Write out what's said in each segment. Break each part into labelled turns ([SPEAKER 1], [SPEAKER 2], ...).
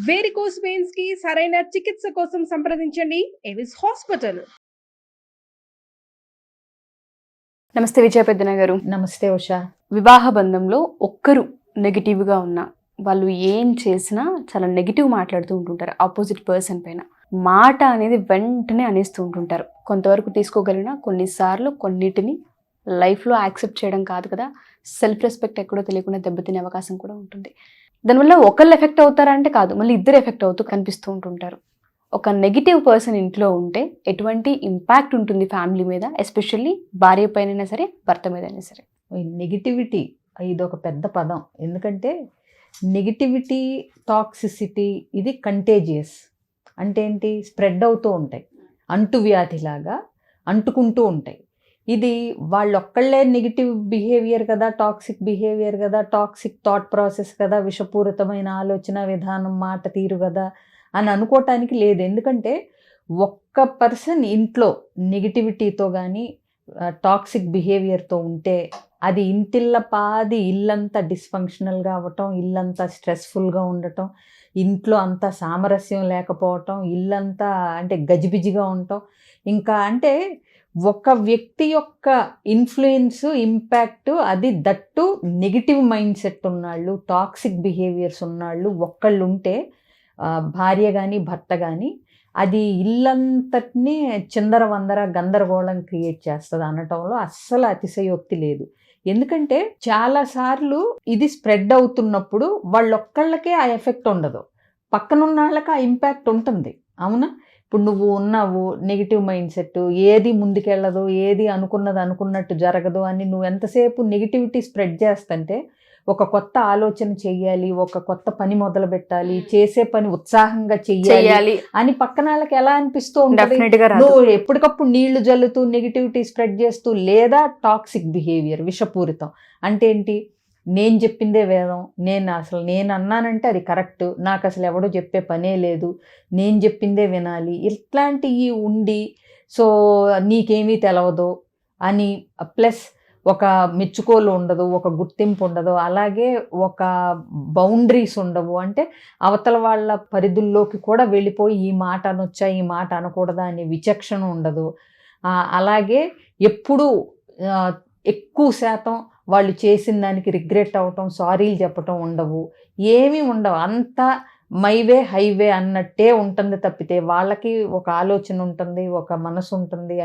[SPEAKER 1] Varicose veins కి సరైన చికిత్స కోసం సంప్రదించండి ఎవిస్ హాస్పిటల్.
[SPEAKER 2] నమస్తే విజయ పెద్దన గారు.
[SPEAKER 3] నమస్తే ఉషా.
[SPEAKER 2] వివాహ బంధంలో ఒక్కరు నెగిటివ్గా ఉన్నా వాళ్ళు ఏం చేసినా చాలా నెగిటివ్ మాట్లాడుతూ ఉంటుంటారు ఆపోజిట్ పర్సన్ పైన. మాట అనేది వెంటనే అనేస్తూ ఉంటుంటారు. కొంతవరకు తీసుకోగలిగినా కొన్నిసార్లు కొన్నిటిని లైఫ్లో యాక్సెప్ట్ చేయడం కాదు కదా, సెల్ఫ్ రెస్పెక్ట్ ఎక్కడో తెలియకుండా దెబ్బతినే అవకాశం కూడా ఉంటుంది. దానివల్ల ఒకళ్ళు ఎఫెక్ట్ అవుతారంటే కాదు, మళ్ళీ ఇద్దరు ఎఫెక్ట్ అవుతూ కనిపిస్తూ ఉంటుంటారు. ఒక నెగిటివ్ పర్సన్ ఇంట్లో ఉంటే ఎటువంటి ఇంపాక్ట్ ఉంటుంది ఫ్యామిలీ మీద, ఎస్పెషల్లీ భార్య పైన సరే భర్త మీద అయినా సరే?
[SPEAKER 3] నెగిటివిటీ ఇది ఒక పెద్ద పదం. ఎందుకంటే నెగిటివిటీ, టాక్సిసిటీ ఇది కంటేజియస్. అంటే ఏంటి? స్ప్రెడ్ అవుతూ ఉంటాయి, అంటువ్యాధిలాగా అంటుకుంటూ ఉంటాయి. ఇది వాళ్ళొక్కళ్ళే నెగిటివ్ బిహేవియర్ కదా, టాక్సిక్ బిహేవియర్ కదా, టాక్సిక్ థాట్ ప్రాసెస్ కదా, విషపూరితమైన ఆలోచన విధానం, మాట తీరు కదా అని అనుకోవటానికి లేదు. ఎందుకంటే ఒక్క పర్సన్ ఇంట్లో నెగిటివిటీతో కానీ టాక్సిక్ బిహేవియర్తో ఉంటే అది ఇంటిల్ల పాది ఇల్లంతా డిస్ఫంక్షనల్గా అవ్వటం, ఇల్లంతా స్ట్రెస్ఫుల్గా ఉండటం, ఇంట్లో అంతా సామరస్యం లేకపోవటం, ఇల్లంతా అంటే గజిబిజిగా ఉండటం. ఇంకా అంటే ఒక వ్యక్తి యొక్క ఇన్ఫ్లుయెన్స్, ఇంపాక్ట్ అది దట్టు నెగిటివ్ మైండ్ సెట్ ఉన్నాళ్ళు, టాక్సిక్ బిహేవియర్స్ ఉన్నాళ్ళు ఒక్కళ్ళు ఉంటే, భార్య కానీ భర్త కానీ, అది ఇల్లంతటినీ చిందరవందర గందరగోళం క్రియేట్ చేస్తుంది అనటంలో అస్సలు అతిశయోక్తి లేదు. ఎందుకంటే చాలాసార్లు ఇది స్ప్రెడ్ అవుతున్నప్పుడు వాళ్ళొక్కళ్ళకే ఆ ఎఫెక్ట్ ఉండదు, పక్కనున్న వాళ్ళకి ఆ ఇంపాక్ట్ ఉంటుంది. అవునా? ఇప్పుడు నువ్వు ఉన్నావు నెగిటివ్ మైండ్ సెట్, ఏది ముందుకెళ్ళదు, ఏది అనుకున్నది అనుకున్నట్టు జరగదు అని నువ్వు ఎంతసేపు నెగిటివిటీ స్ప్రెడ్ చేస్తుంటే, ఒక కొత్త ఆలోచన చెయ్యాలి, ఒక కొత్త పని మొదలు పెట్టాలి, చేసే పని ఉత్సాహంగా చెయ్యాలి అని పక్కన వాళ్ళకి ఎలా అనిపిస్తూ ఉంటుంది? నువ్వు ఎప్పటికప్పుడు నీళ్లు జల్లుతూ నెగిటివిటీ స్ప్రెడ్ చేస్తూ, లేదా టాక్సిక్ బిహేవియర్ విషపూరితం. అంటే ఏంటి? నేను చెప్పిందే వేదం, నేను అన్నానంటే అది కరెక్ట్, నాకు అసలు ఎవడో చెప్పే పనే లేదు, నేను చెప్పిందే వినాలి, ఇట్లాంటివి ఉండి సో నీకేమీ తెలవదు అని, ప్లస్ ఒక మెచ్చుకోలు ఉండదు, ఒక గుర్తింపు ఉండదు, అలాగే ఒక బౌండరీస్ ఉండవు. అంటే అవతల వాళ్ళ పరిధుల్లోకి కూడా వెళ్ళిపోయి ఈ మాట అనొచ్చా, ఈ మాట అనకూడదా అనే విచక్షణ ఉండదు. అలాగే ఎప్పుడూ ఎక్కువ శాతం వాళ్ళు చేసిన దానికి రిగ్రెట్ అవ్వటం, సారీలు చెప్పటం ఉండవు, ఏమీ ఉండవు. అంతా మైవే హైవే అన్నట్టే ఉంటుంది తప్పితే వాళ్ళకి ఒక ఆలోచన ఉంటుంది, ఒక మనసు ఉంటుంది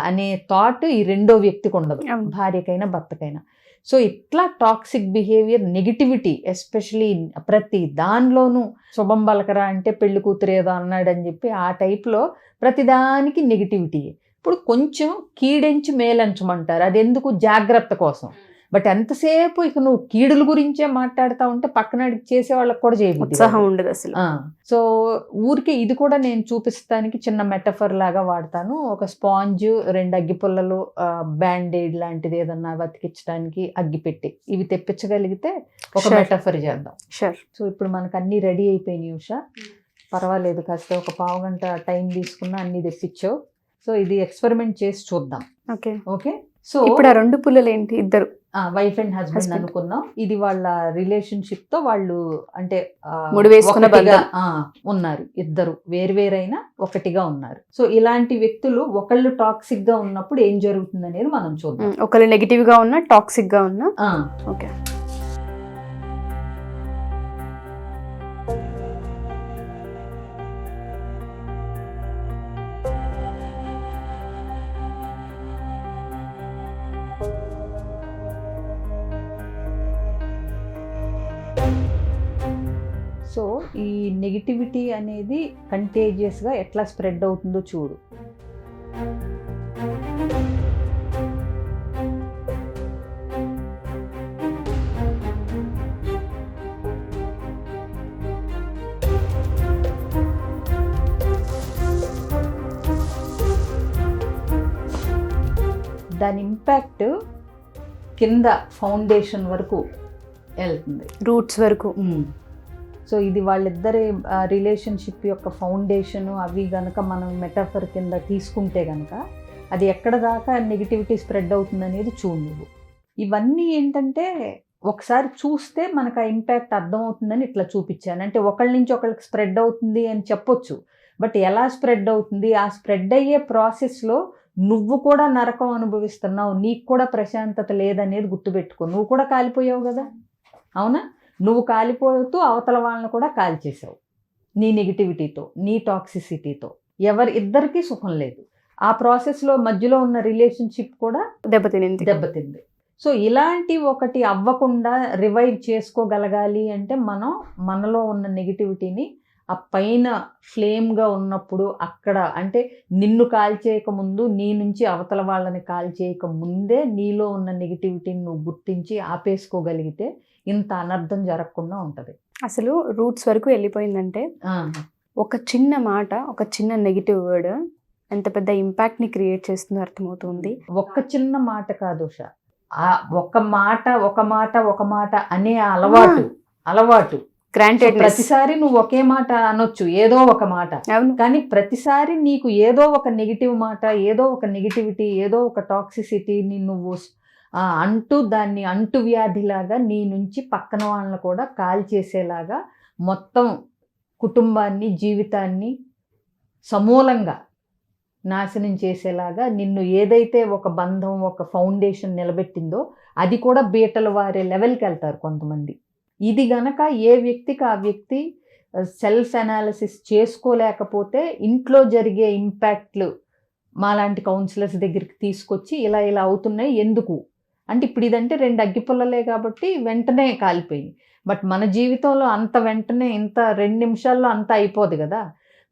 [SPEAKER 3] అనే థాట్ ఈ రెండో వ్యక్తికి ఉండదు, భార్యకైనా భర్తకైనా. సో ఇట్లా టాక్సిక్ బిహేవియర్, నెగిటివిటీ ఎస్పెషలీ ప్రతి దానిలోనూ శుభం బలకరా అంటే పెళ్లి కూతురు ఏదో అన్నాడని చెప్పి ఆ టైప్లో ప్రతిదానికి నెగిటివిటీ. ఇప్పుడు కొంచెం కీడెంచి మేలంచమంటారు, అది ఎందుకు? జాగ్రత్త కోసం. బట్ ఎంతసేపు ఇక నువ్వు కీడుల గురించే మాట్లాడుతూ ఉంటే పక్కన చేసే వాళ్ళకి కూడా
[SPEAKER 2] ఉత్సాహం ఉండదు అసలు.
[SPEAKER 3] సో ఊరికే ఇది కూడా నేను చూపిస్తానికి చిన్న మెటఫర్ లాగా వాడతాను. ఒక స్పాంజ్, 2 అగ్గిపుల్లలు, బ్యాండేడ్ లాంటిది ఏదన్నా బతికించడానికి అగ్గిపెట్టి, ఇవి తెప్పించగలిగితే ఒక మెటఫర్ చేద్దాం. సో ఇప్పుడు మనకు అన్నీ రెడీ అయిపోయినాయి ఉషా, పర్వాలేదు, కాస్త ఒక పావు గంట టైం తీసుకున్నా అన్నీ తెప్పించావు. సో ఇది ఎక్స్పెరిమెంట్ చేసి చూద్దాం. ఓకే. సో
[SPEAKER 2] ఇప్పుడు ఆ 2 పుల్లలు ఏంటి? ఇద్దరు
[SPEAKER 3] వైఫ్ అండ్ హస్బెండ్ అనుకుందాం. ఇది వాళ్ళ రిలేషన్షిప్ తో వాళ్ళు అంటే ఉన్నారు, ఇద్దరు వేరువేరైనా ఒకటిగా ఉన్నారు. సో ఇలాంటి వ్యక్తులు ఒకళ్ళు టాక్సిక్ గా ఉన్నప్పుడు ఏం జరుగుతుంది అనేది మనం చూద్దాం.
[SPEAKER 2] ఒకళ్ళు నెగిటివ్ గా ఉన్నా, టాక్సిక్ గా ఉన్నా. ఓకే.
[SPEAKER 3] సో ఈ నెగిటివిటీ అనేది కంటేజియస్గా ఎట్లా స్ప్రెడ్ అవుతుందో చూడు. దాని ఇంపాక్ట్ కింద ఫౌండేషన్ వరకు వెళ్తుంది,
[SPEAKER 2] రూట్స్ వరకు.
[SPEAKER 3] సో ఇది వాళ్ళిద్దరి రిలేషన్షిప్ యొక్క ఫౌండేషను అవి కనుక మనం మెటాఫర్ కింద తీసుకుంటే కనుక అది ఎక్కడ దాకా నెగిటివిటీ స్ప్రెడ్ అవుతుంది అనేది చూడు నువ్వు. ఇవన్నీ ఏంటంటే ఒకసారి చూస్తే మనకు ఆ ఇంపాక్ట్ అర్థమవుతుందని ఇట్లా చూపించాను. అంటే ఒకళ్ళ నుంచి ఒకళ్ళకి స్ప్రెడ్ అవుతుంది అని చెప్పొచ్చు, బట్ ఎలా స్ప్రెడ్ అవుతుంది, ఆ స్ప్రెడ్ అయ్యే ప్రాసెస్లో నువ్వు కూడా నరకం అనుభవిస్తున్నావు, నీకు కూడా ప్రశాంతత లేదనేది గుర్తుపెట్టుకో. నువ్వు కూడా కాలిపోయావు కదా, అవునా? నువ్వు కాలిపోతూ అవతల వాళ్ళని కూడా కాల్చేసావు నీ నెగిటివిటీతో, నీ టాక్సిసిటీతో. ఇద్దరికీ సుఖం లేదు. ఆ ప్రాసెస్లో మధ్యలో ఉన్న రిలేషన్షిప్ కూడా దెబ్బతింది. సో ఇలాంటి ఒకటి అవ్వకుండా రివైవ్ చేసుకోగలగాలి అంటే మనం మనలో ఉన్న నెగిటివిటీని ఆ పైన ఫ్లేమ్గా ఉన్నప్పుడు అక్కడ, అంటే నిన్ను కాల్చేయక ముందు, నీ నుంచి అవతల వాళ్ళని కాల్చేయక ముందే నీలో ఉన్న నెగిటివిటీని నువ్వు గుర్తించి ఆపేసుకోగలిగితే ఇంత అనర్థం జరగకుండా ఉంటుంది.
[SPEAKER 2] అసలు రూట్స్ వరకు వెళ్ళిపోయిందంటే ఒక చిన్న మాట, ఒక చిన్న నెగిటివ్ వర్డ్ ఎంత పెద్ద ఇంపాక్ట్ని క్రియేట్ చేస్తుందో అర్థమవుతుంది.
[SPEAKER 3] ఒక్క చిన్న మాట కాదు ఉషా, ఆ ఒక మాట అనే అలవాటు గ్రాంటెడ్. ప్రతిసారి నువ్వు ఒకే మాట అనొచ్చు, ఏదో ఒక మాట, కానీ ప్రతిసారి నీకు ఏదో ఒక నెగిటివ్ మాట, ఏదో ఒక నెగిటివిటీ, ఏదో ఒక టాక్సిసిటీని నువ్వు దాన్ని అంటువ్యాధిలాగా నీ నుంచి పక్కన వాళ్ళని కూడా కాల్చేసేలాగా మొత్తం కుటుంబాన్ని, జీవితాన్ని సమూలంగా నాశనం చేసేలాగా నిన్ను ఏదైతే ఒక బంధం, ఒక ఫౌండేషన్ నిలబెట్టిందో అది కూడా బీటలు వారే లెవెల్కి వెళ్తారు కొంతమంది. ఇది గనక ఏ వ్యక్తికి ఆ వ్యక్తి సెల్ఫ్ అనాలిసిస్ చేసుకోలేకపోతే ఇంట్లో జరిగే ఇంపాక్ట్లు మాలాంటి కౌన్సిలర్స్ దగ్గరికి తీసుకొచ్చి ఇలా అవుతున్నాయి ఎందుకు అంటే, ఇప్పుడు ఇదంటే 2 అగ్గిపుల్లలే కాబట్టి వెంటనే కాలిపోయింది. బట్ మన జీవితంలో అంత వెంటనే ఇంత 2 నిమిషాల్లో అంతా అయిపోదు కదా.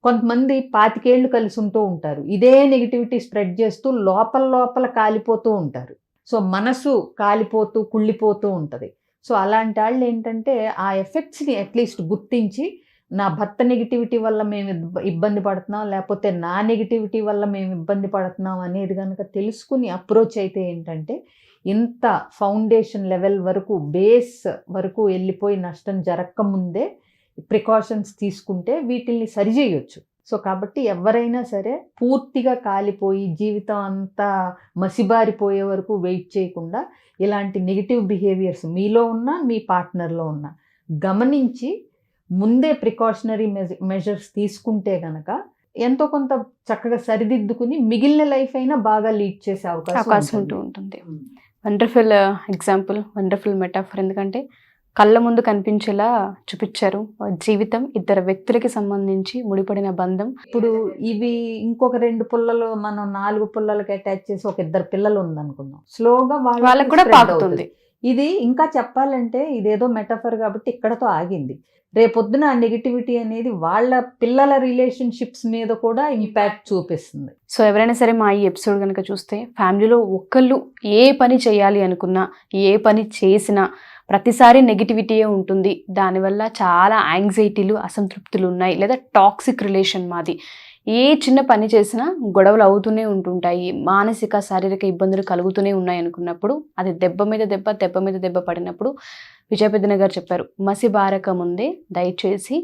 [SPEAKER 3] కొంతమంది 25 ఏళ్ళు కలిసి ఉంటూ ఉంటారు, ఇదే నెగిటివిటీ స్ప్రెడ్ చేస్తూ లోపల కాలిపోతూ ఉంటారు. సో మనసు కాలిపోతూ కుళ్ళిపోతూ ఉంటుంది. సో అలాంటి వాళ్ళు ఏంటంటే ఆ ఎఫెక్ట్స్ని అట్లీస్ట్ గుర్తించి, నా భర్త నెగిటివిటీ వల్ల మేము ఇబ్బంది పడుతున్నాం, లేకపోతే నా నెగిటివిటీ వల్ల మేము ఇబ్బంది పడుతున్నాం అనేది కనుక తెలుసుకుని అప్రోచ్ అయితే ఏంటంటే ఇంత ఫౌండేషన్ లెవెల్ వరకు, బేస్ వరకు వెళ్ళిపోయి నష్టం జరగకముందే ప్రికాషన్స్ తీసుకుంటే వీటిల్ని సరిచేయొచ్చు. సో కాబట్టి ఎవరైనా సరే పూర్తిగా కాలిపోయి జీవితం అంతా మసిబారిపోయే వరకు వెయిట్ చేయకుండా ఇలాంటి నెగిటివ్ బిహేవియర్స్ మీలో ఉన్నా, మీ పార్ట్నర్లో ఉన్నా గమనించి ముందే ప్రికాషనరీ మెజర్స్ తీసుకుంటే కనుక ఎంతో కొంత చక్కగా సరిదిద్దుకుని మిగిలిన లైఫ్ అయినా బాగా లీడ్ చేసే అవకాశం
[SPEAKER 2] ఉంటుంది. Wonderful example, wonderful metaphor. ఎందుకంటే కళ్ళ ముందు కనిపించేలా చూపించారు. జీవితం 2 వ్యక్తులకి సంబంధించి ముడిపడిన బంధం.
[SPEAKER 3] ఇప్పుడు ఇవి ఇంకొక 2 పుల్లలు మనం 4 పుల్లలకి అటాచ్ చేసి ఒక 2 పిల్లలు ఉందనుకుందాం, స్లోగా
[SPEAKER 2] వాళ్ళకి కూడా పాకుతుంది.
[SPEAKER 3] ఇది ఇంకా చెప్పాలంటే ఇదేదో మెటాఫర్ కాబట్టి ఇక్కడతో ఆగింది. రేపొద్దున ఆ నెగిటివిటీ అనేది వాళ్ళ పిల్లల రిలేషన్షిప్స్ మీద కూడా ఇంపాక్ట్ చూపిస్తుంది.
[SPEAKER 2] సో ఎవరైనా సరే మా ఈ ఎపిసోడ్ కనుక చూస్తే ఫ్యామిలీలో ఒకళ్ళు ఏ పని చేయాలి అనుకున్నా, ఏ పని చేసినా ప్రతిసారి నెగిటివిటీయే ఉంటుంది, దానివల్ల చాలా యాంగ్జైటీలు, అసంతృప్తులు ఉన్నాయి, లేదా టాక్సిక్ రిలేషన్ మాది, ఏ చిన్న పని చేసినా గొడవలు అవుతూనే ఉంటుంటాయి, మానసిక శారీరక ఇబ్బందులు కలుగుతూనే ఉన్నాయి అనుకున్నప్పుడు, అది దెబ్బ మీద దెబ్బ పడినప్పుడు విజయపెద్దన గారు చెప్పారు, మసి బారక ముందే దయచేసి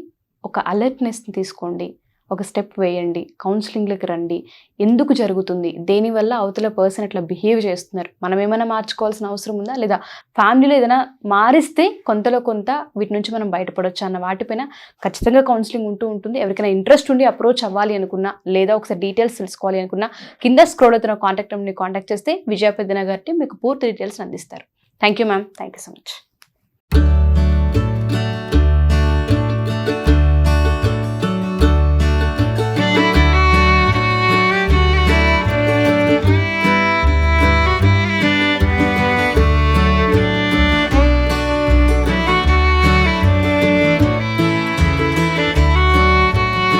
[SPEAKER 2] ఒక అలర్ట్నెస్ని తీసుకోండి, ఒక స్టెప్ వేయండి, కౌన్సిలింగ్లకు రండి, ఎందుకు జరుగుతుంది, దేనివల్ల అవతల పర్సన్ అట్లా బిహేవ్ చేస్తున్నారు, మనం ఏమైనా మార్చుకోవాల్సిన అవసరం ఉందా, లేదా ఫ్యామిలీలో ఏదైనా మారిస్తే కొంతలో కొంత వీటి నుంచి మనం బయటపడవచ్చు అన్న వాటిపైన ఖచ్చితంగా కౌన్సిలింగ్ ఉంటుంది. ఎవరికైనా ఇంట్రెస్ట్ ఉండి అప్రోచ్ అవ్వాలి అనుకున్నా, లేదా ఒకసారి డీటెయిల్స్ తెలుసుకోవాలి అనుకున్నా, కింద స్క్రోల్ అవుతున్న కాంటాక్ట్ నెంబర్ని కాంటాక్ట్ చేస్తే విజయపెద్దన గారికి మీకు పూర్తి డీటెయిల్స్ అందిస్తారు. Thank you ma'am, thank you so much.